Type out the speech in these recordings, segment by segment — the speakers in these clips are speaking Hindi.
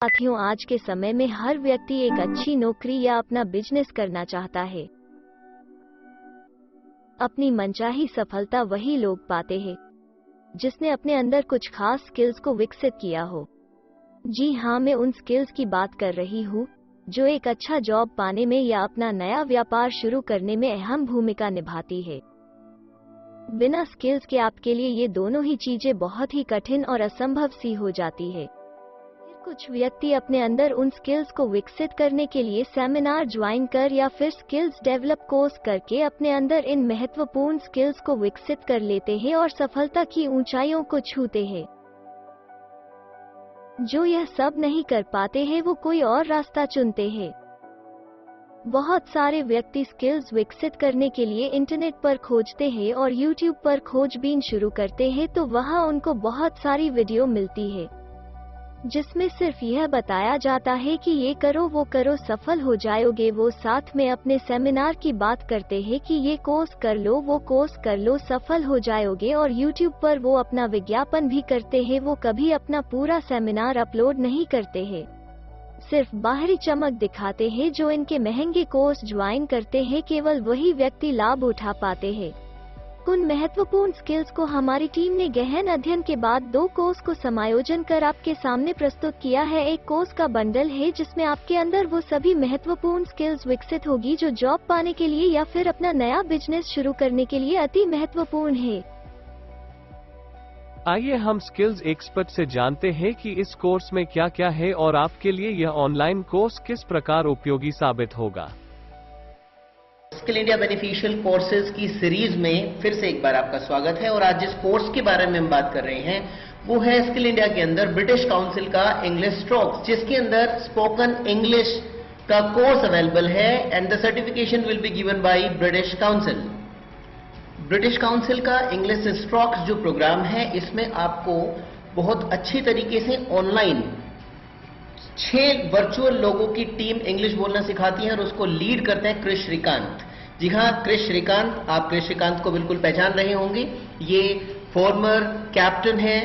साथियों, आज के समय में हर व्यक्ति एक अच्छी नौकरी या अपना बिजनेस करना चाहता है। अपनी मनचाही सफलता वही लोग पाते हैं जिसने अपने अंदर कुछ खास स्किल्स को विकसित किया हो। जी हाँ, मैं उन स्किल्स की बात कर रही हूँ जो एक अच्छा जॉब पाने में या अपना नया व्यापार शुरू करने में अहम भूमिका निभाती है। बिना स्किल्स के आपके लिए ये दोनों ही चीजें बहुत ही कठिन और असंभव सी हो जाती है। कुछ व्यक्ति अपने अंदर उन स्किल्स को विकसित करने के लिए सेमिनार ज्वाइन कर या फिर स्किल्स डेवलप कोर्स करके अपने अंदर इन महत्वपूर्ण स्किल्स को विकसित कर लेते हैं और सफलता की ऊंचाइयों को छूते हैं। जो यह सब नहीं कर पाते हैं वो कोई और रास्ता चुनते हैं। बहुत सारे व्यक्ति स्किल्स विकसित करने के लिए इंटरनेट पर खोजते हैं और यूट्यूब पर खोजबीन शुरू करते हैं तो वहां उनको बहुत सारी वीडियो मिलती है जिसमें सिर्फ यह बताया जाता है कि ये करो वो करो सफल हो जाओगे। वो साथ में अपने सेमिनार की बात करते हैं कि ये कोर्स कर लो वो कोर्स कर लो सफल हो जाओगे, और यूट्यूब पर वो अपना विज्ञापन भी करते हैं। वो कभी अपना पूरा सेमिनार अपलोड नहीं करते हैं, सिर्फ बाहरी चमक दिखाते हैं। जो इनके महंगे कोर्स ज्वाइन करते हैं केवल वही व्यक्ति लाभ उठा पाते हैं। उन महत्वपूर्ण स्किल्स को हमारी टीम ने गहन अध्ययन के बाद 2 कोर्स को समायोजन कर आपके सामने प्रस्तुत किया है। एक कोर्स का बंडल है जिसमें आपके अंदर वो सभी महत्वपूर्ण स्किल्स विकसित होगी जो जॉब पाने के लिए या फिर अपना नया बिजनेस शुरू करने के लिए अति महत्वपूर्ण है। आइए हम स्किल्स एक्सपर्ट से जानते हैं कि इस कोर्स में क्या क्या है और आपके लिए यह ऑनलाइन कोर्स किस प्रकार उपयोगी साबित होगा। स्किल इंडिया बेनिफिशियल कोर्सेज की सीरीज में फिर से एक बार आपका स्वागत है। और आज जिस कोर्स के बारे में हम बात कर रहे हैं वो है स्किल इंडिया के अंदर ब्रिटिश काउंसिल का इंग्लिश स्ट्रोक्स, जिसके अंदर स्पोकन इंग्लिश का कोर्स अवेलेबल है and the certification will be given by British council. British council का इंग्लिश स्ट्रोक्स जो प्रोग्राम है इसमें आपको बहुत अच्छी तरीके से ऑनलाइन 6 वर्चुअल लोगों की टीम इंग्लिश बोलना सिखाती है और उसको लीड करते हैं क्रिश श्रीकांत। जी हाँ, क्रिश श्रीकांत, आप क्रिश श्रीकांत को बिल्कुल पहचान रहे होंगे। ये फॉर्मर कैप्टन है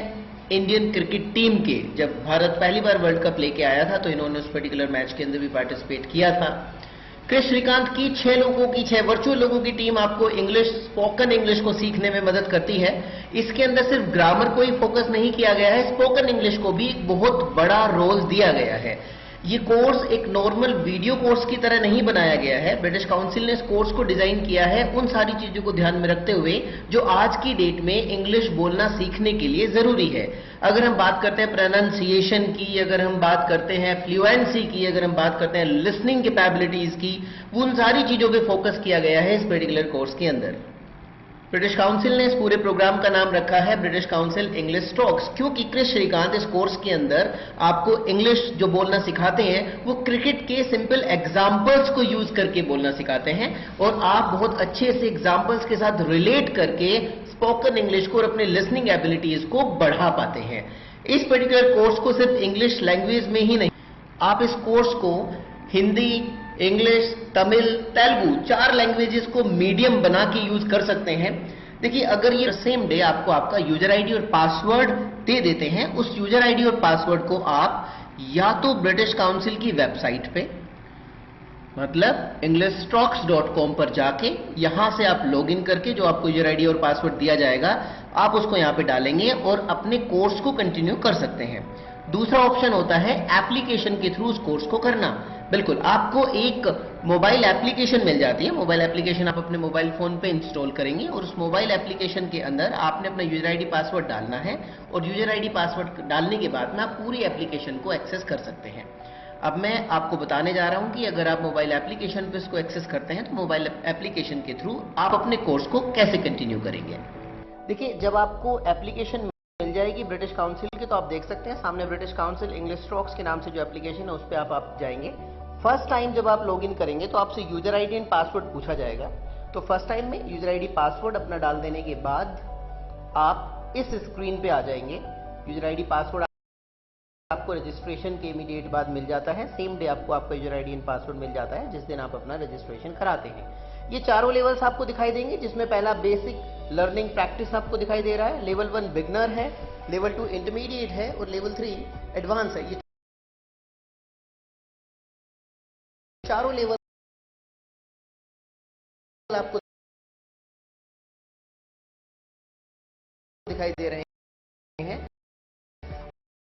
इंडियन क्रिकेट टीम के। जब भारत पहली बार वर्ल्ड कप लेके आया था तो इन्होंने उस पर्टिकुलर मैच के अंदर भी पार्टिसिपेट किया था। क्रिश श्रीकांत की 6 वर्चुअल लोगों की टीम आपको इंग्लिश, स्पोकन इंग्लिश को सीखने में मदद करती है। इसके अंदर सिर्फ ग्रामर को ही फोकस नहीं किया गया है, स्पोकन इंग्लिश को भी एक बहुत बड़ा रोल दिया गया है। ये कोर्स एक नॉर्मल वीडियो कोर्स की तरह नहीं बनाया गया है। ब्रिटिश काउंसिल ने इस कोर्स को डिजाइन किया है उन सारी चीजों को ध्यान में रखते हुए जो आज की डेट में इंग्लिश बोलना सीखने के लिए जरूरी है। अगर हम बात करते हैं प्रोनाउंसिएशन की, अगर हम बात करते हैं फ्लुएंसी की, अगर हम बात करते हैं लिसनिंग कैपेबिलिटीज की, उन सारी चीजों पे फोकस किया गया है इस पर्टिकुलर कोर्स के अंदर। ब्रिटिश काउंसिल ने इस पूरे प्रोग्राम का नाम रखा है ब्रिटिश काउंसिल इंग्लिश स्ट्रोक्स, क्योंकि क्रिश श्रीकांत इस कोर्स के अंदर आपको इंग्लिश जो बोलना सिखाते हैं वो क्रिकेट के सिंपल एग्जाम्पल्स को यूज करके बोलना सिखाते हैं और आप बहुत अच्छे से एग्जाम्पल्स के साथ रिलेट करके स्पोकन इंग्लिश को और अपने लिसनिंग एबिलिटीज को बढ़ा पाते हैं। इस पर्टिकुलर कोर्स को सिर्फ इंग्लिश लैंग्वेज में ही नहीं, आप इस कोर्स को हिंदी, इंग्लिश, तमिल, तेलुगु 4 लैंग्वेजेस को मीडियम बना के यूज कर सकते हैं। देखिए, अगर ये सेम डे आपको आपका यूजर आईडी और पासवर्ड दे देते हैं, उस यूजर आईडी और पासवर्ड को आप या तो ब्रिटिश काउंसिल की वेबसाइट पे मतलब englishstrokes.com पर जाके यहां से आप लॉगिन करके जो आपको यूजर आईडी और पासवर्ड दिया जाएगा आप उसको यहां पे डालेंगे और अपने कोर्स को कंटिन्यू कर सकते हैं। दूसरा ऑप्शन होता है एप्लीकेशन के थ्रू उस कोर्स को करना। बिल्कुल, आपको एक मोबाइल एप्लीकेशन मिल जाती है। मोबाइल एप्लीकेशन आप अपने मोबाइल फोन पे इंस्टॉल करेंगे और उस मोबाइल एप्लीकेशन के अंदर आपने अपना यूजर आईडी पासवर्ड डालना है और यूजर आईडी पासवर्ड डालने के बाद में आप पूरी एप्लीकेशन को एक्सेस कर सकते हैं। अब मैं आपको बताने जा रहा हूं कि अगर आप मोबाइल एप्लीकेशन पे इसको एक्सेस करते हैं तो मोबाइल एप्लीकेशन के थ्रू आप अपने कोर्स को कैसे कंटिन्यू करेंगे। देखिए, जब आपको एप्लीकेशन मिल जाएगी ब्रिटिश काउंसिल की तो आप देख सकते हैं सामने ब्रिटिश काउंसिल इंग्लिश स्ट्रोक्स के नाम से जो एप्लीकेशन है उस पर आप जाएंगे। फर्स्ट टाइम जब आप लॉगिन करेंगे तो आपसे यूजर आईडी एंड पासवर्ड पूछा जाएगा। तो फर्स्ट टाइम में यूजर आईडी पासवर्ड अपना डाल देने के बाद आप इस स्क्रीन पे आ जाएंगे। यूजर आईडी पासवर्ड आपको रजिस्ट्रेशन के इमीडिएट बाद मिल जाता है। सेम डे आपको आपका यूजर आईडी एंड पासवर्ड मिल जाता है जिस दिन आप अपना रजिस्ट्रेशन कराते हैं। ये 4 लेवल्स आपको दिखाई देंगे जिसमें पहला बेसिक लर्निंग प्रैक्टिस आपको दिखाई दे रहा है, लेवल 1 बिगनर है, लेवल 2 इंटरमीडिएट है और लेवल 3 एडवांस है। ये चारों लेवल आपको दिखाई दे रहे हैं।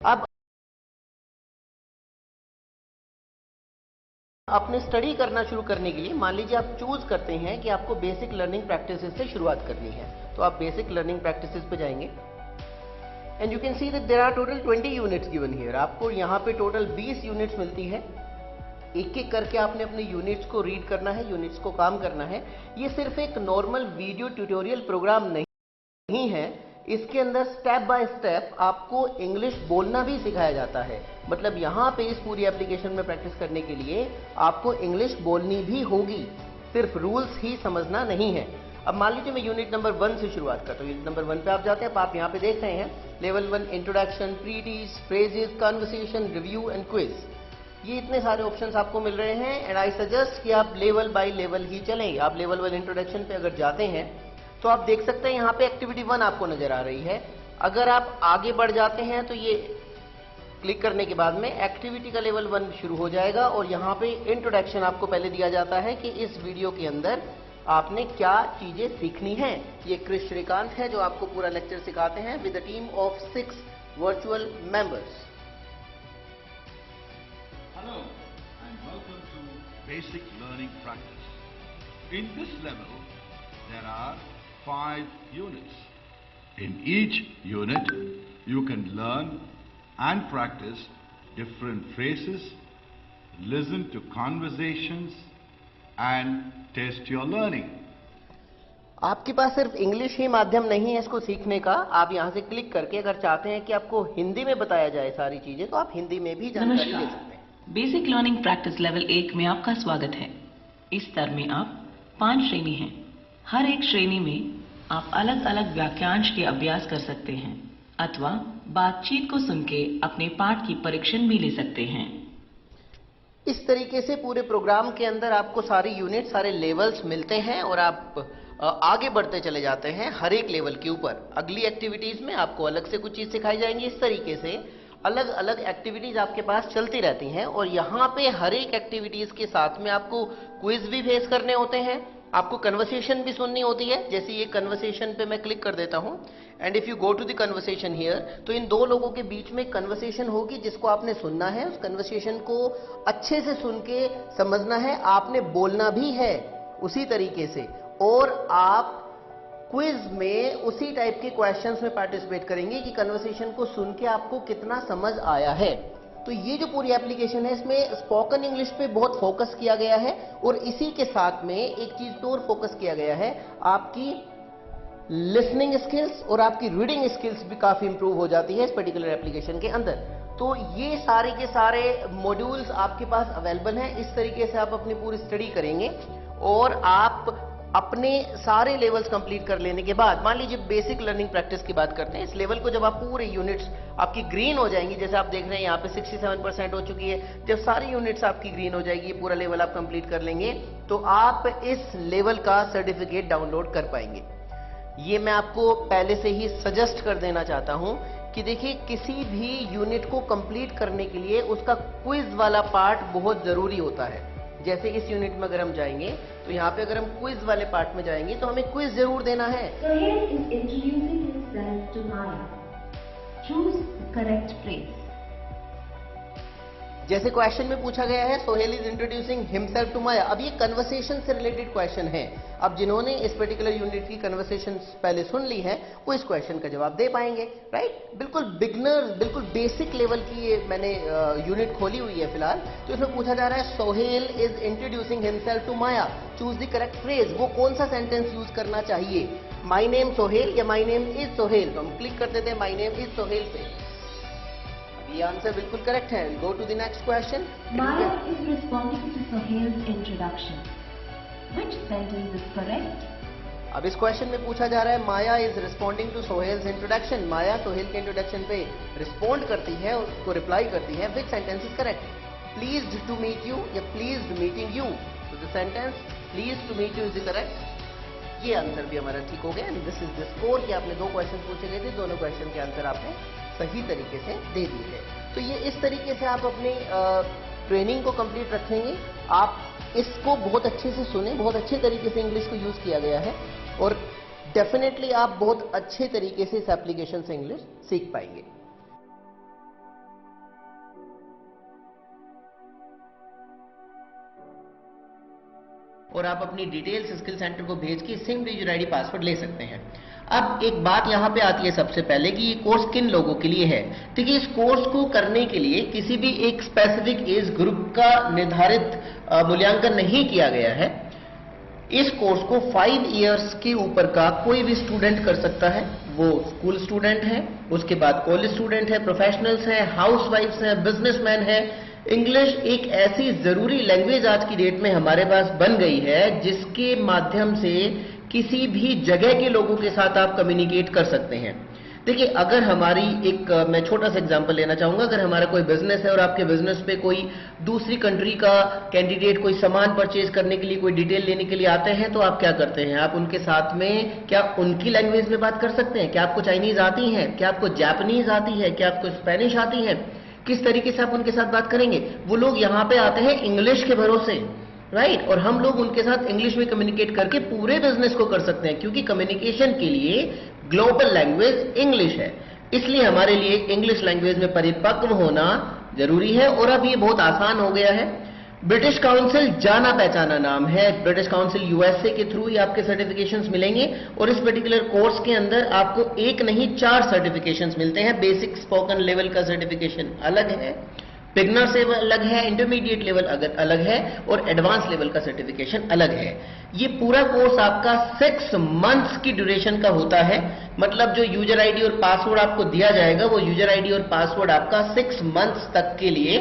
अब आपने स्टडी करना शुरू करने के लिए मान लीजिए आप चूज करते हैं कि आपको बेसिक लर्निंग प्रैक्टिसेस से शुरुआत करनी है, तो आप बेसिक लर्निंग प्रैक्टिसेस पे जाएंगे and you can see that there are total 20 units given here. आपको यहाँ पे टोटल 20 यूनिट्स मिलती है। एक एक करके आपने अपने यूनिट्स को रीड करना है, यूनिट्स को काम करना है। ये सिर्फ एक नॉर्मल वीडियो ट्यूटोरियल प्रोग्राम नहीं है, इसके अंदर स्टेप बाय स्टेप आपको इंग्लिश बोलना भी सिखाया जाता है। मतलब यहाँ पे इस पूरी एप्लीकेशन में प्रैक्टिस करने के लिए आपको इंग्लिश बोलनी भी होगी, सिर्फ रूल्स ही समझना नहीं है। अब मान लीजिए मैं यूनिट नंबर 1 से शुरुआत करता हूँ। यूनिट नंबर 1 पे आप जाते हैं, आप यहाँ पे देख रहे हैं level 1 introduction, treaties, phrases, conversation, review and quiz. ये इतने सारे ऑप्शंस आपको मिल रहे हैं एंड आई सजेस्ट कि आप लेवल बाय लेवल ही चलें। आप लेवल 1 इंट्रोडक्शन पे अगर जाते हैं तो आप देख सकते हैं यहाँ पे एक्टिविटी 1 आपको नजर आ रही है। अगर आप आगे बढ़ जाते हैं तो ये क्लिक करने के बाद में एक्टिविटी का लेवल 1 शुरू हो जाएगा और यहाँ पे इंट्रोडक्शन आपको पहले दिया जाता है कि इस वीडियो के अंदर आपने क्या चीजें सीखनी है। ये क्रिश श्रीकांत है जो आपको पूरा लेक्चर सिखाते हैं with a team of 6 virtual members. Hello and welcome to Basic Learning Practice. In this level, there are 5 units. In each unit, you can learn and practice different phrases, listen to conversations and test your learning. आपके पास सिर्फ इंग्लिश ही माध्यम नहीं है इसको सीखने का। आप यहाँ से क्लिक करके अगर चाहते हैं कि आपको हिंदी में बताया जाए सारी चीजें तो आप हिंदी में भी जानकारी ले सकते हैं। बेसिक लर्निंग प्रैक्टिस लेवल 1 में आपका स्वागत है। इस स्तर में आप 5 श्रेणी हैं। हर एक श्रेणी में आप अलग अलग वाक्यांश के अभ्यास कर सकते हैं अथवा बातचीत को सुन के अपने पाठ की परीक्षण भी ले सकते हैं। इस तरीके से पूरे प्रोग्राम के अंदर आपको सारी यूनिट, सारे लेवल्स मिलते हैं और आप आगे बढ़ते चले जाते हैं हर एक लेवल के ऊपर। अगली एक्टिविटीज में आपको अलग से कुछ चीज सिखाई जाएंगी। इस तरीके से अलग अलग एक्टिविटीज आपके पास चलती रहती हैं और यहाँ पे हर एक एक्टिविटीज के साथ में आपको क्विज भी फेस करने होते हैं, आपको कन्वर्सेशन भी सुननी होती है। जैसे ये कन्वर्सेशन पे मैं क्लिक कर देता हूँ and if you go to the conversation here, तो इन दो लोगों के बीच में कन्वर्सेशन होगी जिसको आपने सुनना है। उस कन्वर्सेशन को अच्छे से सुन के समझना है, आपने बोलना भी है उसी तरीके से और आप क्विज में उसी टाइप के क्वेश्चंस में पार्टिसिपेट करेंगे कि कन्वर्सेशन को सुन के आपको कितना समझ आया है। तो ये जो पूरी एप्लीकेशन है इसमें स्पोकन इंग्लिश पे बहुत फोकस किया गया है और इसी के साथ में एक चीज और फोकस किया गया है, आपकी लिसनिंग स्किल्स और आपकी रीडिंग स्किल्स भी काफी इंप्रूव हो जाती है इस पर्टिकुलर एप्लीकेशन के अंदर। तो ये सारे के सारे मॉड्यूल्स आपके पास अवेलेबल हैं। इस तरीके से आप अपनी पूरी स्टडी करेंगे और आप अपने सारे लेवल्स कंप्लीट कर लेने के बाद, मान लीजिए बेसिक लर्निंग प्रैक्टिस की बात करते हैं, इस लेवल को जब आप पूरे यूनिट्स आपकी ग्रीन हो जाएंगी, जैसे आप देख रहे हैं यहाँ पे 67% हो चुकी है। जब सारी यूनिट्स आपकी ग्रीन हो जाएगी, पूरा लेवल आप कंप्लीट कर लेंगे, तो आप इस लेवल का सर्टिफिकेट डाउनलोड कर पाएंगे। ये मैं आपको पहले से ही सजेस्ट कर देना चाहता हूं कि देखिए किसी भी यूनिट को कंप्लीट करने के लिए उसका क्विज वाला पार्ट बहुत जरूरी होता है। जैसे इस यूनिट में अगर हम जाएंगे तो यहाँ पे अगर हम क्विज वाले पार्ट में जाएंगे तो हमें क्विज जरूर देना है। Sohail is introducing himself to Maya. Choose the correct phrase. जैसे क्वेश्चन में पूछा गया है Sohail is introducing himself to Maya. अब ये कन्वर्सेशन से रिलेटेड क्वेश्चन है। अब जिन्होंने इस पर्टिकुलर यूनिट की कन्वर्सेशन पहले सुन ली है वो इस क्वेश्चन का जवाब दे पाएंगे, राइट। बिल्कुल बिगनर, बिल्कुल बेसिक लेवल की ये मैंने यूनिट खोली हुई है फिलहाल। तो इसमें पूछा जा रहा है Sohail is introducing himself to Maya, choose the correct phrase. वो कौन सा सेंटेंस यूज करना चाहिए, माई नेम सोहेल या माई नेम इज सोहेल। तो हम क्लिक कर देते हैं माई नेम इज सोहेल पे। ये आंसर बिल्कुल करेक्ट है। Go to the next question. Maya is responding to Sohail's introduction. Which sentence is correct? अब इस क्वेश्चन में पूछा जा रहा है माया इज रिस्पॉन्डिंग टू सोहेल्स इंट्रोडक्शन। माया सोहेल के इंट्रोडक्शन पे रिस्पॉन्ड करती है, उसको रिप्लाई करती है। Which sentence is correct, pleased to meet you या प्लीज्ड मीटिंग यू। तो the sentence pleased to meet you is the correct. ये आंसर भी हमारा ठीक हो गया। And this is the score कि आपने 2 क्वेश्चन पूछे गए थे, दोनों क्वेश्चन के आंसर आपने सही तरीके से दे दी है। तो ये इस तरीके से आप अपनी ट्रेनिंग को कंप्लीट रखेंगे, आप इसको बहुत अच्छे से सुने, बहुत अच्छे तरीके से इंग्लिश को यूज किया गया है और डेफिनेटली आप बहुत अच्छे तरीके से इस एप्लीकेशन से इंग्लिश सीख पाएंगे। और आप अपनी डिटेल्स स्किल सेंटर को भेज के सिंपली यूजर आईडी पासवर्ड ले सकते हैं। अब एक बात यहां पे आती है सबसे पहले कि ये कोर्स किन लोगों के लिए है। देखिए, इस कोर्स को करने के लिए किसी भी एक स्पेसिफिक एज ग्रुप का निर्धारित मूल्यांकन नहीं किया गया है। इस कोर्स को 5 इयर्स के ऊपर का कोई भी स्टूडेंट कर सकता है। वो स्कूल स्टूडेंट है, उसके बाद कॉलेज स्टूडेंट है, प्रोफेशनल्स हैं, हाउसवाइफ्स हैं, बिजनेसमैन है। इंग्लिश एक ऐसी जरूरी लैंग्वेज आज की डेट में हमारे पास बन गई है जिसके माध्यम से किसी भी जगह के लोगों के साथ आप कम्युनिकेट कर सकते हैं। देखिए, अगर हमारी मैं छोटा सा एग्जांपल लेना चाहूंगा। अगर हमारा कोई बिजनेस है और आपके बिजनेस पे कोई दूसरी कंट्री का कैंडिडेट कोई सामान परचेज करने के लिए, कोई डिटेल लेने के लिए आते हैं, तो आप क्या करते हैं? आप उनके साथ में क्या उनकी लैंग्वेज में बात कर सकते हैं? क्या आपको चाइनीज आती है? क्या आपको जापानीज आती है? क्या आपको स्पेनिश आती है? किस तरीके से आप उनके साथ बात करेंगे? वो लोग यहां पे आते हैं इंग्लिश के भरोसे, राइट? और हम लोग उनके साथ इंग्लिश में कम्युनिकेट करके पूरे बिजनेस को कर सकते हैं, क्योंकि कम्युनिकेशन के लिए ग्लोबल लैंग्वेज इंग्लिश है। इसलिए हमारे लिए इंग्लिश लैंग्वेज में परिपक्व होना जरूरी है। और अब ये बहुत आसान हो गया है। ब्रिटिश काउंसिल जाना पहचाना नाम है। ब्रिटिश काउंसिल यूएसए के थ्रू ही आपके सर्टिफिकेशंस मिलेंगे और इस पर्टिकुलर कोर्स के अंदर आपको एक नहीं 4 सर्टिफिकेशंस मिलते हैं। बेसिक स्पोकन लेवल का सर्टिफिकेशन अलग है, बिगनर से अलग है, इंटरमीडिएट लेवल अलग है और एडवांस लेवल का सर्टिफिकेशन अलग है। ये पूरा कोर्स आपका 6 मंथ्स की ड्यूरेशन का होता है। मतलब जो यूजर आईडी और पासवर्ड आपको दिया जाएगा, वो यूजर आईडी और पासवर्ड आपका 6 मंथ्स तक के लिए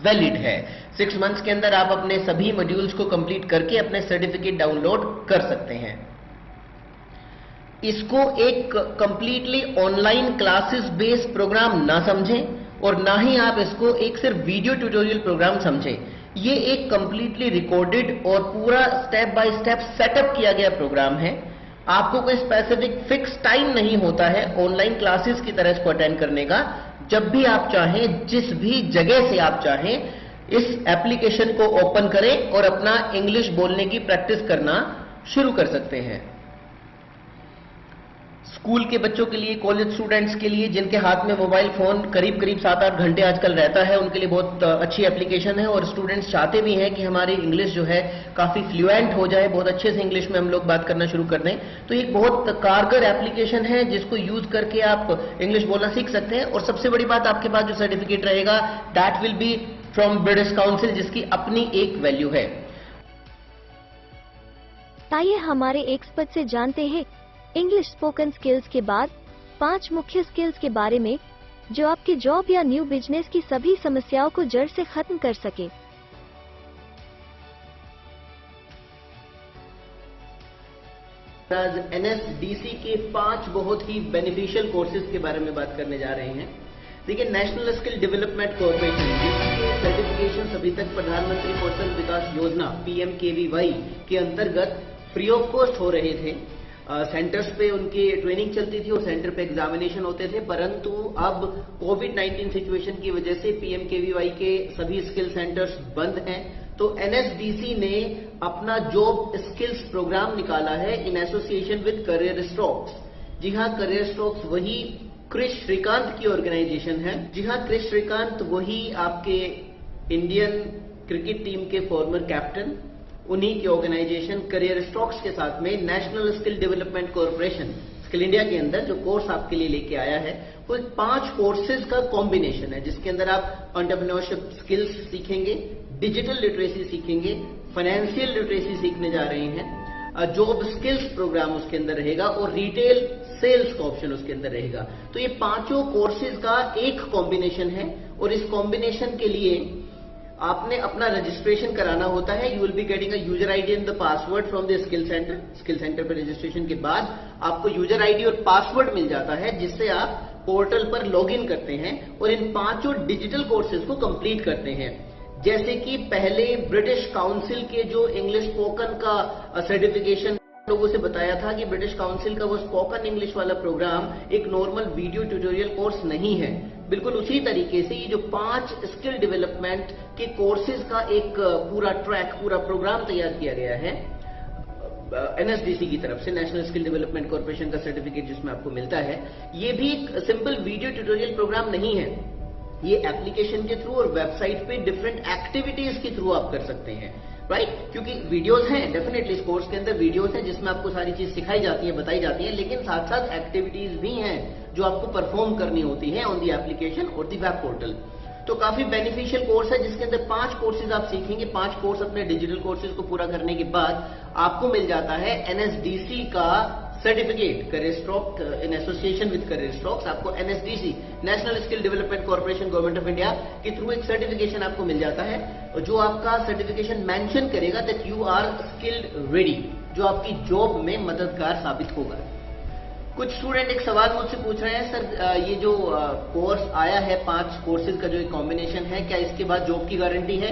वैलिड है। 6 मंथ्स के अंदर आप अपने सभी मॉड्यूल्स को कंप्लीट करके अपने सर्टिफिकेट डाउनलोड कर सकते हैं। इसको एक completely online classes based programme ना समझें और ना ही आप इसको एक सिर्फ वीडियो ट्यूटोरियल प्रोग्राम समझें। ये एक कंप्लीटली रिकॉर्डेड और पूरा स्टेप बाय स्टेप सेटअप किया गया प्रोग्राम है। आपको कोई स्पेसिफिक फिक्स टाइम नहीं होता है ऑनलाइन क्लासेस की तरह इसको अटेंड करने का। जब भी आप चाहें, जिस भी जगह से आप चाहें, इस एप्लीकेशन को ओपन करें और अपना इंग्लिश बोलने की प्रैक्टिस करना शुरू कर सकते हैं। स्कूल के बच्चों के लिए, कॉलेज स्टूडेंट्स के लिए जिनके हाथ में मोबाइल फोन करीब 7-8 घंटे आजकल रहता है, उनके लिए बहुत अच्छी एप्लीकेशन है। और स्टूडेंट्स चाहते भी हैं कि हमारी इंग्लिश जो है काफी फ्लुएंट हो जाए, बहुत अच्छे से इंग्लिश में हम लोग बात करना शुरू कर दें। तो एक बहुत कारगर एप्लीकेशन है जिसको यूज करके आप इंग्लिश बोलना सीख सकते हैं। और सबसे बड़ी बात, आपके पास जो सर्टिफिकेट रहेगा that will be from British council, जिसकी अपनी एक वैल्यू है। आइए हमारे एक्सपर्ट से जानते हैं इंग्लिश स्पोकन स्किल्स के बाद 5 मुख्य स्किल्स के बारे में जो आपके जॉब या न्यू बिजनेस की सभी समस्याओं को जड़ से खत्म कर सके। आज NSDC के 5 बहुत ही बेनिफिशियल कोर्सेज के बारे में बात करने जा रहे हैं। देखिए, नेशनल स्किल डेवलपमेंट कॉर्पोरेशन, जिसके सर्टिफिकेशन अभी तक प्रधानमंत्री कौशल विकास योजना PMKVY के अंतर्गत फ्री ऑफ कॉस्ट हो रहे थे। सेंटर्स पे उनकी ट्रेनिंग चलती थी और सेंटर पे एग्जामिनेशन होते थे, परंतु अब कोविड-19 सिचुएशन की वजह से PMKVY के सभी स्किल सेंटर्स बंद हैं। तो NSDC ने अपना जॉब स्किल्स प्रोग्राम निकाला है in association with career stocks. जी हाँ, करियर स्टॉक्स वही क्रिश श्रीकांत की ऑर्गेनाइजेशन है। जी हाँ, क्रिश श्रीकांत वही आपके इंडियन क्रिकेट टीम के फॉर्मर कैप्टन, उन्हीं की ऑर्गेनाइजेशन करियर स्टॉक्स के साथ में national skill development corporation skill India के अंदर जो कोर्स आपके लिए लेके आया है, वो 5 कोर्सेज का कॉम्बिनेशन है, जिसके अंदर आप एंटरप्रेन्योरशिप स्किल्स सीखेंगे, डिजिटल लिटरेसी सीखेंगे, फाइनेंशियल लिटरेसी सीखने जा रहे हैं, जॉब स्किल्स प्रोग्राम उसके अंदर रहेगा और रिटेल सेल्स का ऑप्शन उसके अंदर रहेगा। तो ये 5 कोर्सेज का एक कॉम्बिनेशन है और इस कॉम्बिनेशन के लिए आपने अपना रजिस्ट्रेशन कराना होता है। You will be getting a user ID and the password from the skill centre. Skill centre पर रजिस्ट्रेशन के बाद आपको यूजर आईडी और पासवर्ड मिल जाता है, जिससे आप पोर्टल पर लॉगिन करते हैं और इन 5 डिजिटल कोर्सेज को कंप्लीट करते हैं। जैसे कि पहले ब्रिटिश काउंसिल के जो इंग्लिश स्पोकन का सर्टिफिकेशन लोगों से बताया था कि ब्रिटिश काउंसिल का वो स्पोकन इंग्लिश वाला प्रोग्राम एक नॉर्मल वीडियो ट्यूटोरियल कोर्स नहीं है। बिल्कुल उसी तरीके से ये जो 5 स्किल डेवलपमेंट के कोर्सेज का एक पूरा ट्रैक, पूरा प्रोग्राम तैयार किया गया है NSDC की तरफ से, नेशनल स्किल डेवलपमेंट कॉर्पोरेशन का सर्टिफिकेट जिसमें आपको मिलता है। ये भी एक सिंपल वीडियो ट्यूटोरियल प्रोग्राम नहीं है, ये एप्लीकेशन के थ्रू और वेबसाइट पे डिफरेंट एक्टिविटीज के थ्रू आप कर सकते हैं, राइट? क्योंकि वीडियोस हैं, डेफिनेटली इस कोर्स के अंदर वीडियोस हैं जिसमें आपको सारी चीज सिखाई जाती है, बताई जाती है, लेकिन साथ साथ एक्टिविटीज भी हैं जो आपको परफॉर्म करनी होती है ऑन दी एप्लीकेशन और दी वेब पोर्टल। तो काफी बेनिफिशियल कोर्स है जिसके अंदर 5 कोर्सेज आप सीखेंगे। 5 कोर्स अपने डिजिटल कोर्सेज को पूरा करने के बाद आपको मिल जाता है NSDC का certificate, career stroke in association with career strokes. आपको NSDC, national skill development corporation, government of India के थ्रू एक सर्टिफिकेशन आपको मिल जाता है, जो आपका सर्टिफिकेशन मेंशन करेगा that you are skilled ready, जो आपकी जॉब में मददगार साबित होगा। कुछ स्टूडेंट एक सवाल मुझसे पूछ रहे हैं, सर ये जो कोर्स आया है 5 कोर्सेज का जो एक कॉम्बिनेशन है, क्या इसके बाद जॉब की गारंटी है?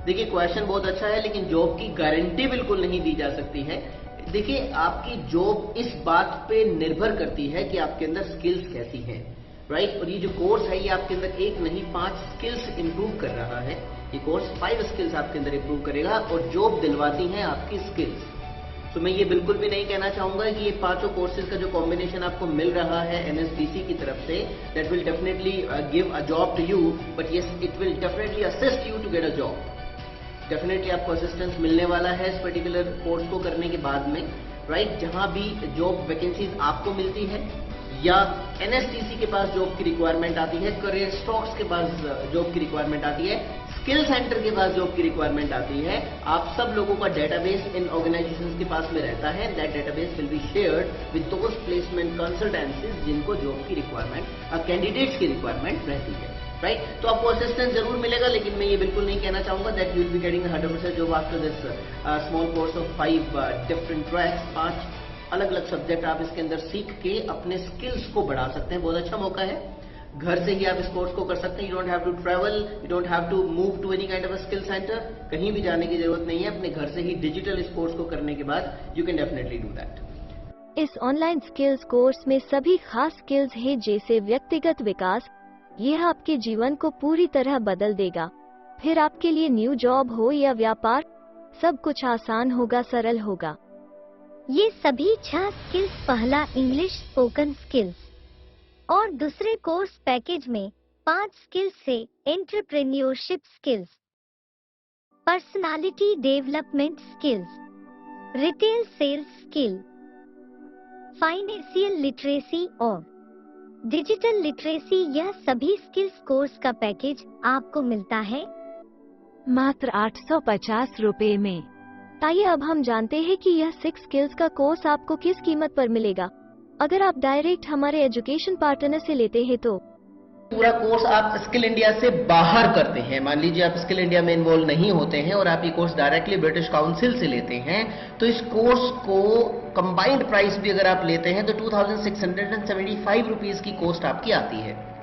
देखिए क्वेश्चन बहुत अच्छा है, लेकिन जॉब की गारंटी बिल्कुल नहीं दी जा सकती है। देखिए आपकी जॉब इस बात पे निर्भर करती है कि आपके अंदर स्किल्स कैसी हैं, राइट? और ये जो कोर्स है ये आपके अंदर एक नहीं 5 स्किल्स इंप्रूव कर रहा है। ये कोर्स 5 स्किल्स आपके अंदर इंप्रूव करेगा और जॉब दिलवाती हैं आपकी स्किल्स। तो मैं ये बिल्कुल भी नहीं कहना चाहूंगा कि ये 5 कोर्सेज का जो कॉम्बिनेशन आपको मिल रहा है NSDC की तरफ से, that will definitely give a job to you, but yes it will definitely assist you to get a job. Definitely आपको असिस्टेंस मिलने वाला है इस पर्टिकुलर कोर्स को करने के बाद में, राइट? जहां भी जॉब वैकेंसीज आपको मिलती है या NSDC के पास जॉब की रिक्वायरमेंट आती है, करियर स्टॉक्स के पास जॉब की रिक्वायरमेंट आती है, स्किल सेंटर के पास जॉब की रिक्वायरमेंट आती है, आप सब लोगों का डेटाबेस इन ऑर्गेनाइजेशंस के पास में रहता है। That database will be shared with those placement consultancies जिनको जॉब की रिक्वायरमेंट, कैंडिडेट्स की रिक्वायरमेंट रहती है, राइट? तो आपको असिस्टेंस जरूर मिलेगा, लेकिन मैं ये बिल्कुल नहीं कहना चाहूंगा that you will be getting 100% job after this small course of 5 different tracks. 5 अलग अलग सब्जेक्ट आप इसके अंदर सीख के अपने स्किल्स को बढ़ा सकते हैं। बहुत अच्छा मौका है, घर से ही आप इस कोर्स को कर सकते हैं। You don't have to travel, you don't have to move to any kind of a skill centre, कहीं भी जाने की जरूरत नहीं है। अपने घर से ही डिजिटल इस कोर्स को करने के बाद you can definitely do that. इस ऑनलाइन स्किल्स कोर्स में सभी खास स्किल्स हैं, जैसे व्यक्तिगत विकास। यह आपके जीवन को पूरी तरह बदल देगा। फिर आपके लिए न्यू जॉब हो या व्यापार, सब कुछ आसान होगा, सरल होगा। ये सभी 6 स्किल्स, पहला इंग्लिश स्पोकन स्किल्स और दूसरे कोर्स पैकेज में 5 स्किल्स से entrepreneurship skills, personality development skills, retail sales skill, financial literacy और डिजिटल लिटरेसी, यह सभी स्किल्स कोर्स का पैकेज आपको मिलता है मात्र 850 रुपए में। आइए अब हम जानते हैं कि यह 6 स्किल्स का कोर्स आपको किस कीमत पर मिलेगा। अगर आप डायरेक्ट हमारे एजुकेशन पार्टनर से लेते हैं तो पूरा कोर्स आप स्किल इंडिया से बाहर करते हैं, मान लीजिए आप स्किल इंडिया में इन्वॉल्व नहीं होते हैं और आप ये कोर्स डायरेक्टली ब्रिटिश काउंसिल से लेते हैं, तो इस कोर्स को कंबाइंड प्राइस भी अगर आप लेते हैं तो 2675 रुपीज की कॉस्ट आपकी आती है।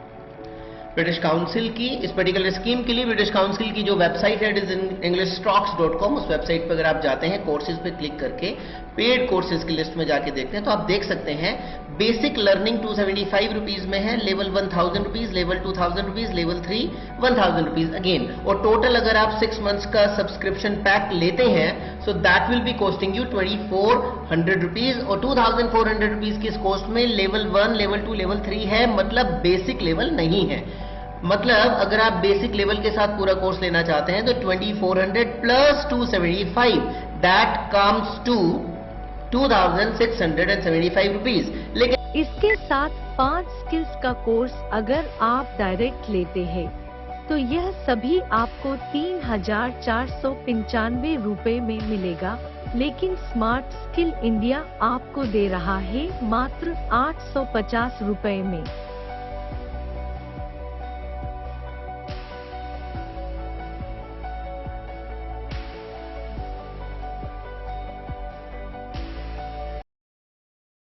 ब्रिटिश काउंसिल की इस पर्टिकुलर स्कीम के लिए ब्रिटिश काउंसिल की जो वेबसाइट है इट इज englishstocks.com, उस वेबसाइट पर अगर आप जाते हैं कोर्सेज पे क्लिक करके पेड कोर्सेज की लिस्ट में जाके देखते हैं तो आप देख सकते हैं बेसिक लर्निंग 275 रुपीज में है, level 1000 rupees, level 2000 rupees, level 3 1000 rupees again, और टोटल अगर आप 6 मंथ्स का सब्सक्रिप्शन पैक लेते हैं so that will be costing you 2400 rupees, और 2400 रुपीज की इस कोस्ट में लेवल 1, लेवल 2, लेवल 3 है, मतलब बेसिक लेवल नहीं है। मतलब अगर आप बेसिक लेवल के साथ पूरा कोर्स लेना चाहते हैं तो 2400 plus 275 that comes to 2675 rupees. लेकिन इसके साथ 5 स्किल्स का कोर्स अगर आप डायरेक्ट लेते हैं तो यह सभी आपको 3495 रुपए में मिलेगा, लेकिन स्मार्ट स्किल इंडिया आपको दे रहा है मात्र 850 रुपए में।